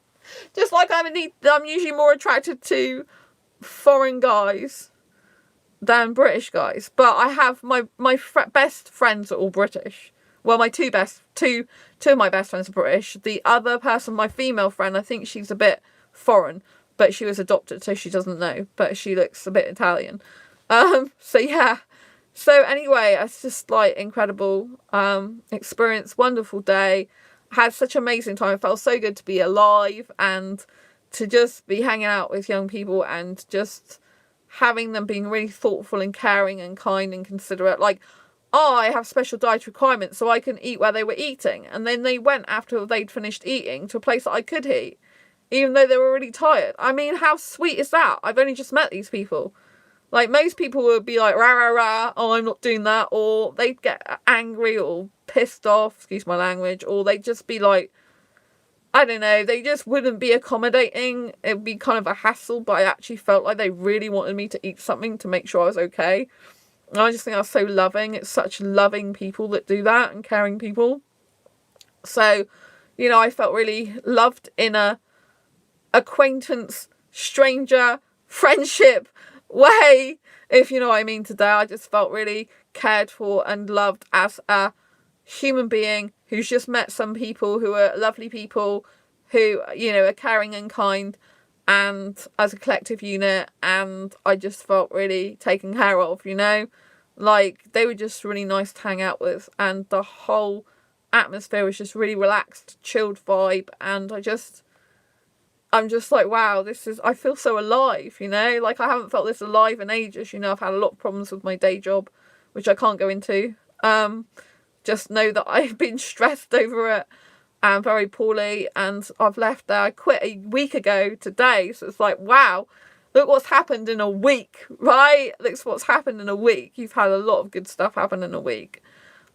Just like I'm usually more attracted to foreign guys than British guys. But I have my best friends are all British. Well, my two of my best friends are British. The other person, my female friend, I think she's a bit foreign, but she was adopted, so she doesn't know. But she looks a bit Italian. So yeah. So anyway, it's just like incredible experience, wonderful day. Had such an amazing time. It felt so good to be alive and to just be hanging out with young people and just having them being really thoughtful and caring and kind and considerate. Like, I have special dietary requirements, so I can eat where they were eating. And then they went, after they'd finished eating, to a place that I could eat, even though they were really tired. I mean, how sweet is that? I've only just met these people. Like, most people would be like, rah, rah, rah, oh, I'm not doing that. Or they'd get angry or pissed off, excuse my language. Or they'd just be like, I don't know, they just wouldn't be accommodating. It'd be kind of a hassle, but I actually felt like they really wanted me to eat something to make sure I was okay. And I just think that's so loving. It's such loving people that do that, and caring people. So, you know, I felt really loved in a acquaintance, stranger, friendship way, if you know what I mean today. I just felt really cared for and loved as a human being who's just met some people who are lovely people, who, you know, are caring and kind, and as a collective unit. And I just felt really taken care of, you know, like they were just really nice to hang out with, and the whole atmosphere was just really relaxed, chilled vibe. And I'm just like, wow, I feel so alive, you know, like I haven't felt this alive in ages. You know, I've had a lot of problems with my day job, which I can't go into. Just know that I've been stressed over it and very poorly, and I've left there. I quit a week ago today, so it's like, wow, look what's happened in a week, right? Look what's happened in a week. You've had a lot of good stuff happen in a week.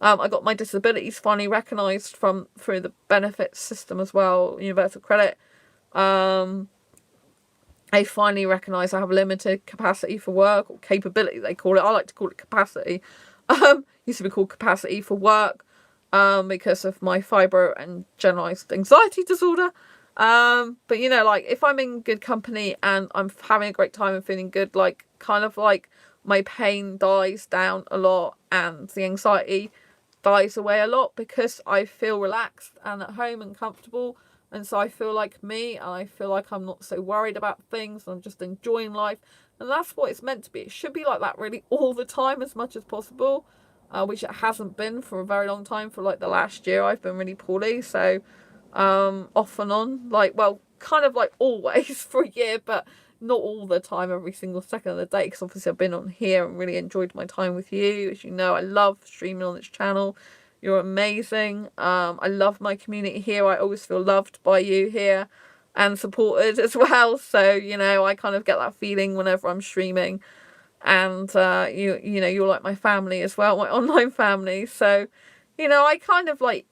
I got my disabilities finally recognised through the benefits system as well, universal credit. I finally recognise I have limited capacity for work, or capability they call it. I like to call it capacity. Used to be called capacity for work, because of my fibro and generalised anxiety disorder. But you know, like if I'm in good company and I'm having a great time and feeling good, like kind of like my pain dies down a lot and the anxiety dies away a lot, because I feel relaxed and at home and comfortable. And so I feel like me, and I feel like I'm not so worried about things. I'm just enjoying life. And that's what it's meant to be. It should be like that really all the time, as much as possible, which it hasn't been for a very long time. For like the last year, I've been really poorly. So off and on, like, well, kind of like always for a year, but not all the time, every single second of the day. Because obviously I've been on here and really enjoyed my time with you. As you know, I love streaming on this channel. You're amazing. I love my community here. I always feel loved by you here and supported as well. So, you know, I kind of get that feeling whenever I'm streaming. And, you know, you're like my family as well, my online family. So, you know, I kind of like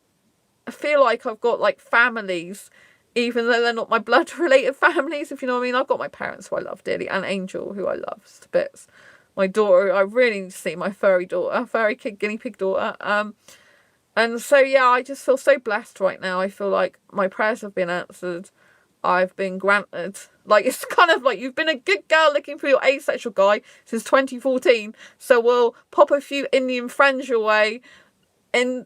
feel like I've got like families, even though they're not my blood related families, if you know what I mean. I've got my parents who I love dearly, and Angel, who I love to bits. My daughter, I really need to see my furry daughter, guinea pig daughter. And so, yeah, I just feel so blessed right now. I feel like my prayers have been answered. I've been granted. Like, it's kind of like you've been a good girl looking for your asexual guy since 2014. So we'll pop a few Indian friends your way in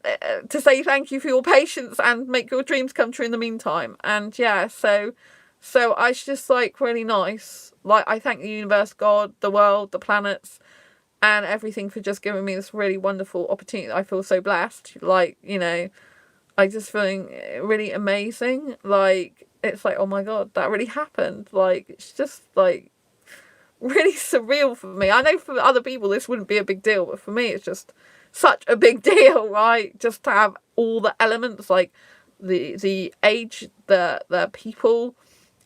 to say thank you for your patience and make your dreams come true in the meantime. And yeah, so I just like really nice. Like, I thank the universe, God, the world, the planets, and everything for just giving me this really wonderful opportunity. I feel so blessed. Like, you know, I just feeling really amazing. Like, it's like, oh my God, that really happened. Like, it's just like really surreal for me. I know for other people this wouldn't be a big deal, but for me it's just such a big deal, right? Just to have all the elements, like the age, the people,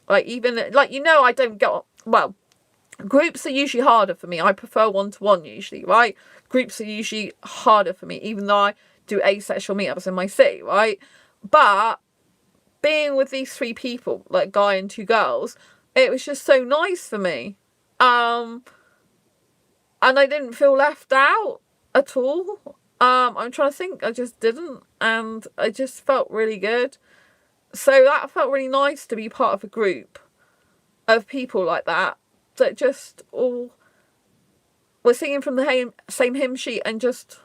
like even like, you know, I don't get, well, groups are usually harder for me. I prefer one-to-one usually, right? Groups are usually harder for me, even though I do asexual meetups in my city, right? But being with these three people, like guy and two girls, it was just so nice for me. And I didn't feel left out at all. I'm trying to think, I just didn't, and I just felt really good. So that felt really nice, to be part of a group of people like that just all were singing from the same hymn sheet and just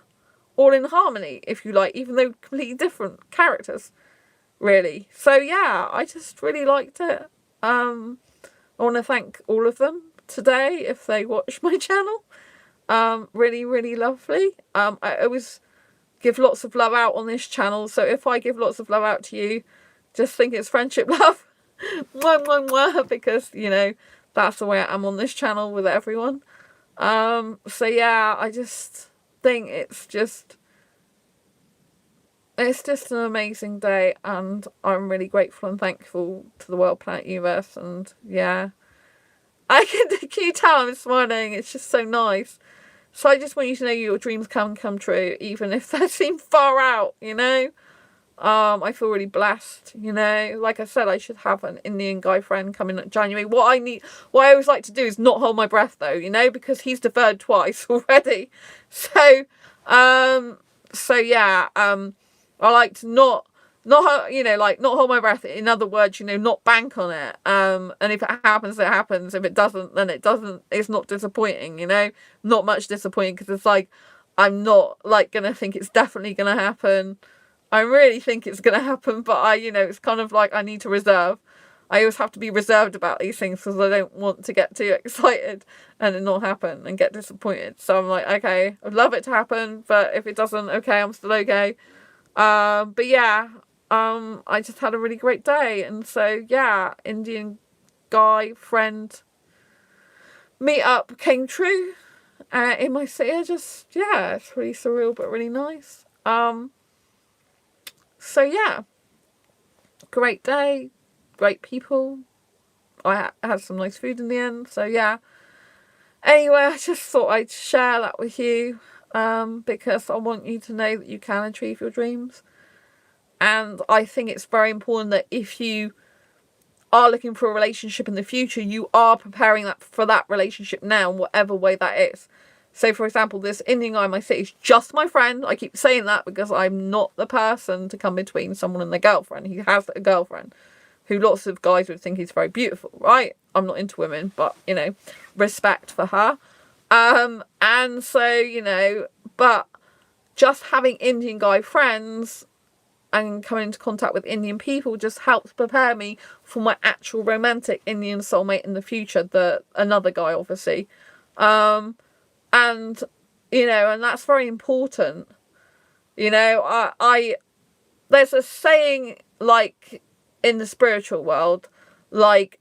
all in harmony, if you like, even though completely different characters, really. So yeah, I just really liked it. I want to thank all of them today if they watch my channel. Really, really lovely. I always give lots of love out on this channel, so if I give lots of love out to you, just think it's friendship love. mwah, mwah, mwah, because, you know, that's the way I am on this channel with everyone. So yeah, I just think it's just an amazing day, and I'm really grateful and thankful to the world, planet, universe, and yeah. Can you tell I'm smiling? It's just so nice. So I just want you to know your dreams can come true, even if they seem far out, you know? I feel really blessed, you know. Like I said, I should have an Indian guy friend coming in January. What I always like to do is not hold my breath though, you know, because he's deferred twice already. So, yeah, I like to not hold my breath. In other words, you know, not bank on it. And if it happens, it happens. If it doesn't, then it doesn't. It's not disappointing, you know, not much disappointing, because it's like, I'm not like gonna think it's definitely gonna happen. I really think it's going to happen, but it's kind of like I need to reserve. I always have to be reserved about these things because I don't want to get too excited and it not happen and get disappointed. So I'm like, okay, I'd love it to happen, but if it doesn't, okay, I'm still okay. But yeah, I just had a really great day. And so, yeah, Indian guy, friend, meet-up came true in my city. It's really surreal, but really nice. So yeah, great day, great people. I had some nice food in the end. So yeah. Anyway, I just thought I'd share that with you, because I want you to know that you can achieve your dreams. And I think it's very important that if you are looking for a relationship in the future, you are preparing for that relationship now, in whatever way that is. So, for example, this Indian guy in my city is just my friend. I keep saying that because I'm not the person to come between someone and their girlfriend. He has a girlfriend who lots of guys would think is very beautiful, right? I'm not into women, but, you know, respect for her. And so, you know, but just having Indian guy friends and coming into contact with Indian people just helps prepare me for my actual romantic Indian soulmate in the future, another guy, obviously. And, you know, and that's very important. You know, there's a saying, like, in the spiritual world, like,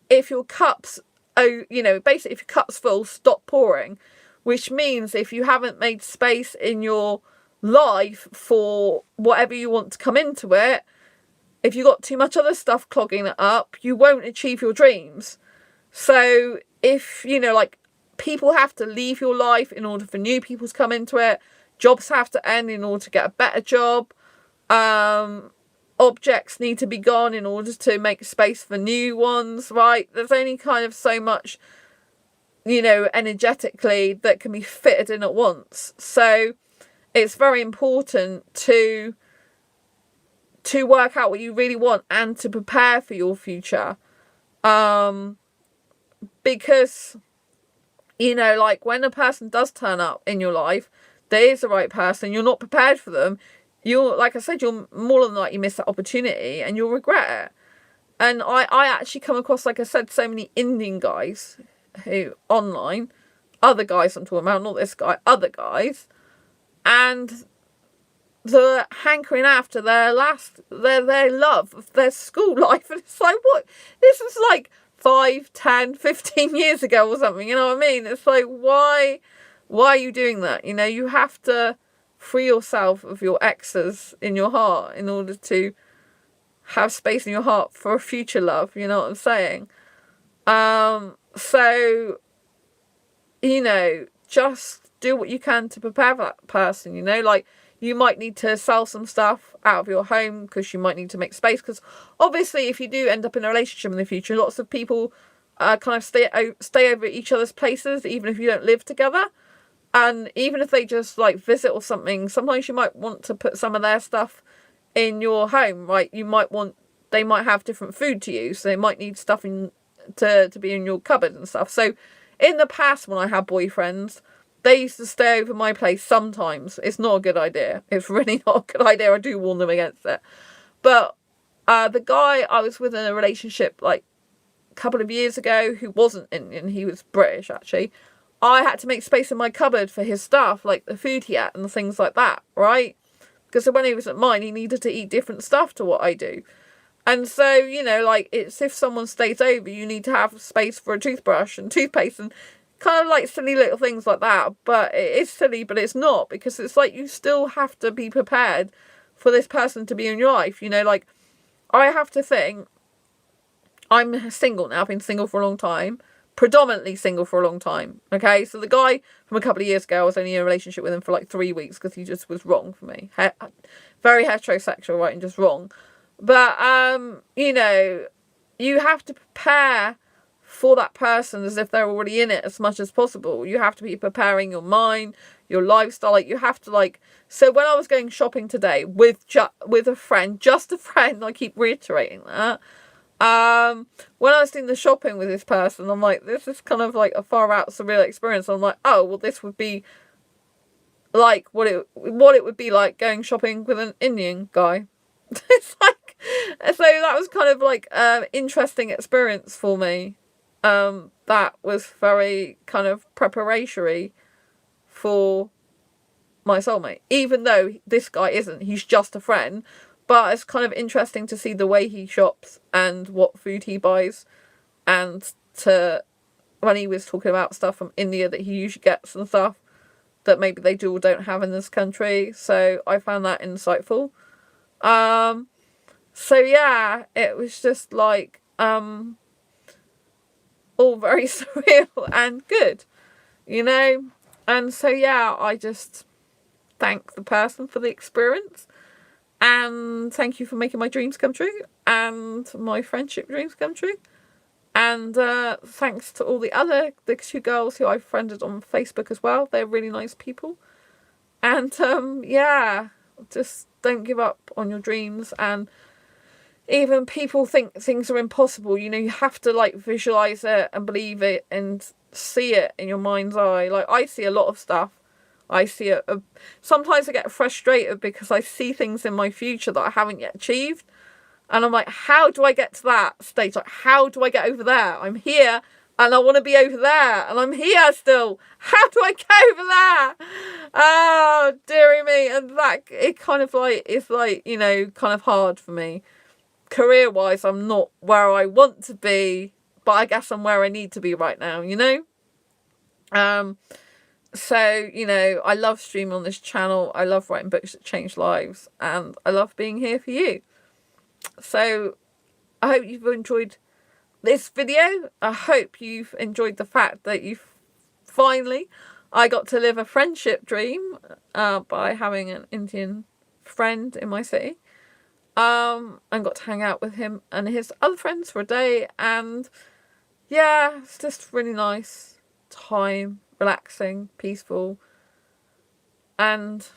if your cup's, basically if your cup's full, stop pouring, which means if you haven't made space in your life for whatever you want to come into it, if you've got too much other stuff clogging it up, you won't achieve your dreams. So if, you know, like, people have to leave your life in order for new people to come into it. Jobs have to end in order to get a better job. Objects need to be gone in order to make space for new ones, right? There's only kind of so much, you know, energetically that can be fitted in at once. So it's very important to work out what you really want and to prepare for your future. Because, you know, like, when a person does turn up in your life, there is the right person, you're not prepared for them, like I said, you're more than likely miss that opportunity and you'll regret it. And I actually come across, like I said, so many Indian guys who, online, other guys I'm talking about, not this guy, other guys, and the hankering after their love of their school life. And it's like, what? This is like 5, 10, 15 years ago or something, you know what I mean? It's like, why are you doing that? You know, you have to free yourself of your exes in your heart in order to have space in your heart for a future love, you know what I'm saying? So, you know, just do what you can to prepare for that person, you know, like, you might need to sell some stuff out of your home because you might need to make space. Because obviously, if you do end up in a relationship in the future, lots of people kind of stay over at each other's places, even if you don't live together. And even if they just like visit or something, sometimes you might want to put some of their stuff in your home, right? They might have different food to you, so they might need stuff to be in your cupboard and stuff. So in the past, when I had boyfriends, they used to stay over my place sometimes. It's not a good idea. It's really not a good idea. I do warn them against it. But the guy I was with in a relationship like a couple of years ago, who wasn't Indian, he was British actually, I had to make space in my cupboard for his stuff, like the food he ate and things like that, right? Because when he was at mine, he needed to eat different stuff to what I do. And so, you know, like, it's if someone stays over, you need to have space for a toothbrush and toothpaste and kind of like silly little things like that. But it is silly, but it's not, because it's like you still have to be prepared for this person to be in your life. You know, like, I have to think, I'm single now. I've been single for a long time, predominantly single for a long time. Okay, so the guy from a couple of years ago, I was only in a relationship with him for like 3 weeks because he just was wrong for me. Very heterosexual, right, and just wrong. But, you know, you have to prepare for that person as if they're already in it as much as possible. You have to be preparing your mind, your lifestyle. Like, you have to, like, so when I was going shopping today with a friend, just a friend, I keep reiterating that. When I was doing the shopping with this person, I'm like, this is kind of like a far out surreal experience. I'm like, oh, well, this would be like what it would be like going shopping with an Indian guy. It's like, so that was kind of like interesting experience for me. That was very kind of preparatory for my soulmate, even though this guy isn't, he's just a friend. But it's kind of interesting to see the way he shops and what food he buys, and to when he was talking about stuff from India that he usually gets and stuff that maybe they do or don't have in this country. So I found that insightful. So yeah, it was just like, all very surreal and good, you know? And so yeah, I just thank the person for the experience, and thank you for making my dreams come true and my friendship dreams come true. And thanks to all the 2 girls who I've friended on Facebook as well. They're really nice people. And yeah, just don't give up on your dreams. And even people think things are impossible, you know, you have to like visualize it and believe it and see it in your mind's eye. Like, I see a lot of stuff. I see it. Sometimes I get frustrated because I see things in my future that I haven't yet achieved. And I'm like, how do I get to that stage? Like, how do I get over there? I'm here and I want to be over there and I'm here still. How do I get over there? Oh, dearie me. And that, it kind of like, it's like, you know, kind of hard for me. Career-wise, I'm not where I want to be, but I guess I'm where I need to be right now, you know? So, you know, I love streaming on this channel. I love writing books that change lives. And I love being here for you. So I hope you've enjoyed this video. I hope you've enjoyed the fact that I got to live a friendship dream by having an Indian friend in my city, and got to hang out with him and his other friends for a day. And yeah, it's just really nice time, relaxing, peaceful, and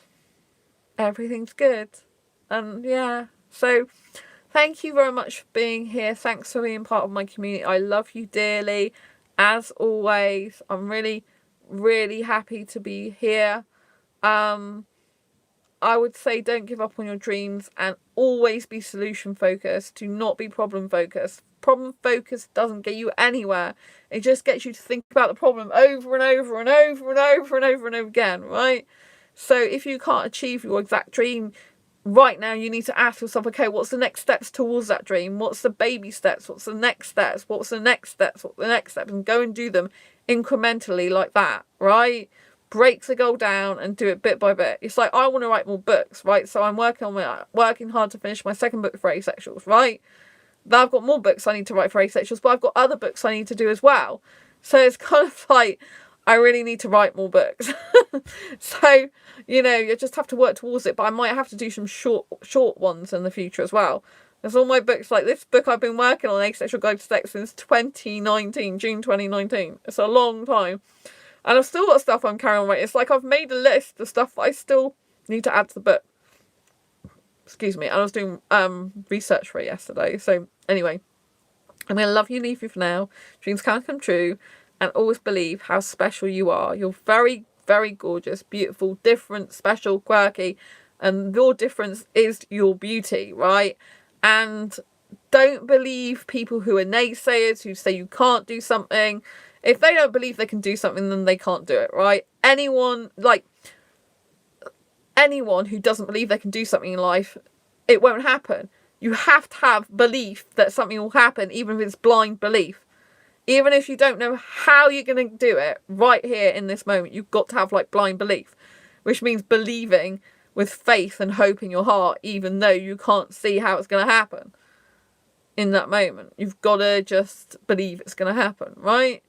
everything's good. And yeah, so thank you very much for being here. Thanks for being part of my community. I love you dearly, as always. I'm really, really happy to be here. I would say don't give up on your dreams and always be solution focused. Do not be problem focused. Problem focused doesn't get you anywhere. It just gets you to think about the problem over and over and over and over and over and over again, right? So if you can't achieve your exact dream right now, you need to ask yourself, okay, what's the next steps towards that dream? What's the baby steps? What's the next steps? What's the next steps? What's the next steps? And go and do them incrementally like that, right? Break the goal down and do it bit by bit. It's like, I want to write more books, right? So I'm working hard to finish my second book for Asexuals, right? Now I've got more books I need to write for Asexuals, but I've got other books I need to do as well. So it's kind of like, I really need to write more books. So, you know, you just have to work towards it. But I might have to do some short ones in the future as well. There's all my books, like this book I've been working on, Asexual Guide to Sex, since 2019, June 2019. It's a long time. And I've still got stuff I'm carrying on writing. It's like I've made a list of stuff I still need to add to the book. Excuse me. And I was doing research for it yesterday. So anyway, I'm going to love you and leave you for now. Dreams can come true. And always believe how special you are. You're very, very gorgeous, beautiful, different, special, quirky. And your difference is your beauty, right? And don't believe people who are naysayers, who say you can't do something. If they don't believe they can do something, then they can't do it, right? Anyone who doesn't believe they can do something in life, it won't happen. You have to have belief that something will happen, even if it's blind belief. Even if you don't know how you're going to do it, right here in this moment, you've got to have like blind belief, which means believing with faith and hope in your heart, even though you can't see how it's going to happen in that moment. You've got to just believe it's going to happen, right?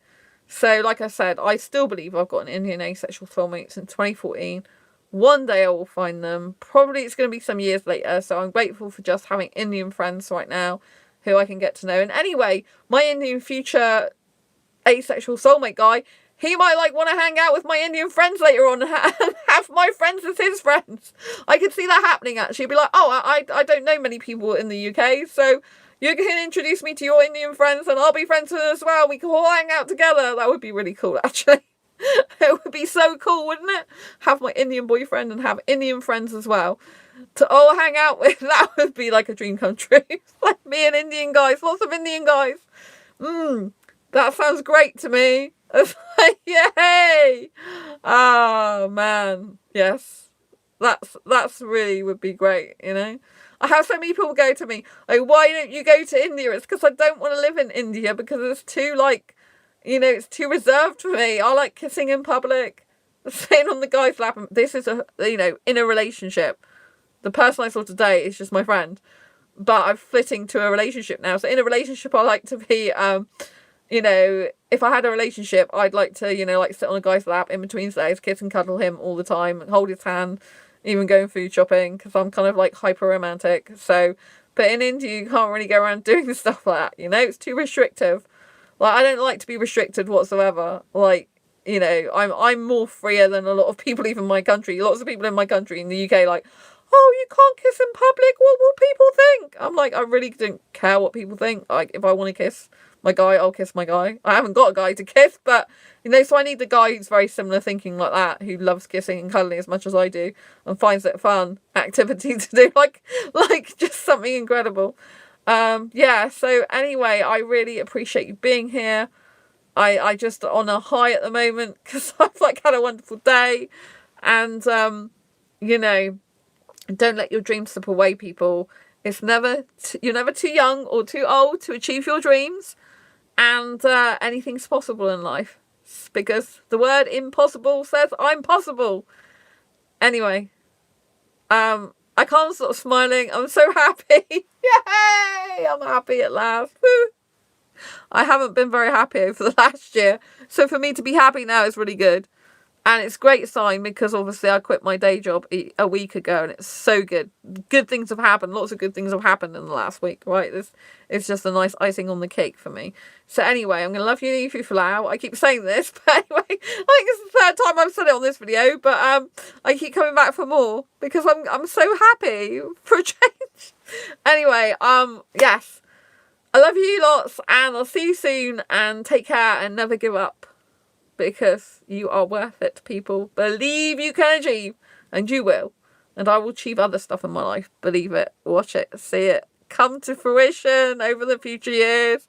So, like I said, I still believe I've got an Indian asexual soulmate since 2014. One day I will find them. Probably it's going to be some years later. So I'm grateful for just having Indian friends right now who I can get to know. And anyway, my Indian future asexual soulmate guy, he might like want to hang out with my Indian friends later on and have my friends as his friends. I could see that happening actually. Be like, oh, I don't know many people in the UK, so you can introduce me to your Indian friends and I'll be friends with them as well. We can all hang out together. That would be really cool actually. It would be so cool, wouldn't it? Have my Indian boyfriend and have Indian friends as well to all hang out with. That would be like a dream come true. Like me and Indian guys, lots of Indian guys. That sounds great to me. It's like, yay! Oh man, yes, that's really would be great. You know, I have so many people go to me like, why don't you go to India? It's because I don't want to live in India because it's too like, you know, it's too reserved for me. I like kissing in public, sitting on the guy's lap. This is a, you know, in a relationship. The person I saw today is just my friend, but I'm flitting to a relationship now. So in a relationship, I like to be, you know, if I had a relationship, I'd like to, you know, like sit on a guy's lap in between days, kiss and cuddle him all the time, hold his hand, even going food shopping, because I'm kind of like hyper romantic. So, but in India, you can't really go around doing stuff like that, you know, it's too restrictive. Like, I don't like to be restricted whatsoever. Like, you know, I'm more freer than a lot of people, even in my country. Lots of people in my country, in the UK, like, oh, you can't kiss in public. What will people think? I'm like, I really don't care what people think. Like, if I want to kiss my guy, I'll kiss my guy. I haven't got a guy to kiss, but, you know, so I need the guy who's very similar thinking like that, who loves kissing and cuddling as much as I do and finds it a fun activity to do, like just something incredible. Yeah, so anyway, I really appreciate you being here. I just on a high at the moment because I've like had a wonderful day, and you know, don't let your dreams slip away, people. It's never you're never too young or too old to achieve your dreams, and anything's possible in life because the word impossible says I'm possible. Anyway, I can't stop smiling. I'm so happy. Yay! I'm happy at last. Woo! I haven't been very happy over the last year. So for me to be happy now is really good. And it's a great sign because obviously I quit my day job a week ago and it's so good. Good things have happened. Lots of good things have happened in the last week, right? It's just a nice icing on the cake for me. So anyway, I'm going to love you, leave you for now. I keep saying this, but anyway, I think it's the third time I've said it on this video, but I keep coming back for more because I'm so happy for a change. Anyway, yes, I love you lots and I'll see you soon and take care and never give up. Because you are worth it, people. Believe you can achieve, and you will. And I will achieve other stuff in my life. Believe it, watch it, see it come to fruition over the future years.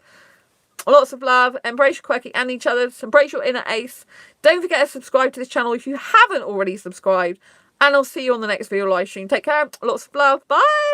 Lots of love. Embrace your quirky and each other's. Embrace your inner ace. Don't forget to subscribe to this channel if you haven't already subscribed. And I'll see you on the next video live stream. Take care. Lots of love. Bye.